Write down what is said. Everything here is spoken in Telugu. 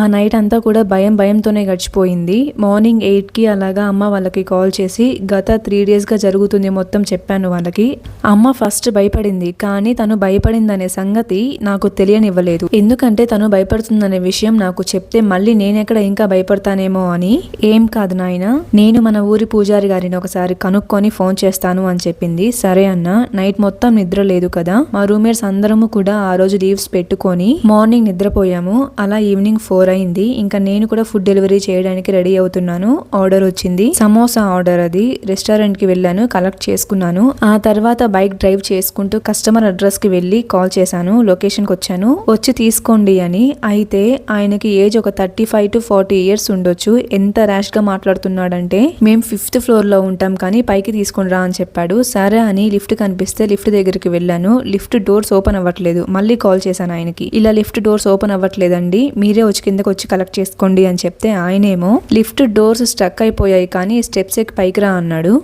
ఆ నైట్ అంతా కూడా భయంతోనే గడిచిపోయింది. మార్నింగ్ 8కి అలాగా అమ్మ వాళ్ళకి కాల్ చేసి గత 3 డేస్గా జరుగుతుంది మొత్తం చెప్పాను వాళ్ళకి. అమ్మ ఫస్ట్ భయపడింది, కానీ తను భయపడిందనే సంగతి నాకు తెలియనివ్వలేదు. ఎందుకంటే తను భయపడుతుందనే విషయం నాకు చెప్తే మళ్ళీ నేనెక్కడ ఇంకా భయపడతానేమో అని. ఏం కాదు నాయన, నేను మన ఊరి పూజారి గారిని ఒకసారి కనుక్కొని ఫోన్ చేస్తాను అని చెప్పింది. సరే అన్న. నైట్ మొత్తం నిద్ర లేదు కదా, మా రూమ్మేట్స్ అందరము కూడా ఆ రోజు లీవ్స్ పెట్టుకొని మార్నింగ్ నిద్రపోయాము. అలా ఈవినింగ్ 4 అయింది. ఇంకా నేను కూడా ఫుడ్ డెలివరీ చేయడానికి రెడీ అవుతున్నాను. ఆర్డర్ వచ్చింది, సమోసా ఆర్డర్. అది రెస్టారెంట్ కి వెళ్ళాను, కలెక్ట్ చేసుకున్నాను. ఆ తర్వాత బైక్ డ్రైవ్ చేసుకుంటూ కస్టమర్ అడ్రస్ కి వెళ్ళి కాల్ చేశాను. లొకేషన్ కి వచ్చాను, వచ్చి తీసుకోండి అని. అయితే ఆయనకి ఏజ్ ఒక 35 to 40 ఇయర్స్ ఉండొచ్చు. ఎంత ర్యాష్ గా మాట్లాడుతున్నాడంటే, మేము 5th ఫ్లోర్ లో ఉంటాం కానీ పైకి తీసుకుని రా అని చెప్పాడు. సరే అని లిఫ్ట్ కనిపిస్తే లిఫ్ట్ దగ్గరికి వెళ్ళాను. లిఫ్ట్ డోర్స్ ఓపెన్ అవ్వట్లేదు. మళ్ళీ కాల్ చేశాను ఆయనకి, ఇలా లిఫ్ట్ డోర్స్ ఓపెన్ అవ్వట్లేదండి, మీరే వచ్చి కిందకి వచ్చి కలెక్ట్ చేసుకోండి అని చెప్తే ఆయనేమో లిఫ్ట్ డోర్స్ స్టక్ అయిపోయాయి కానీ స్టెప్స్ ఎక్కి పైకి రా అన్నాడు.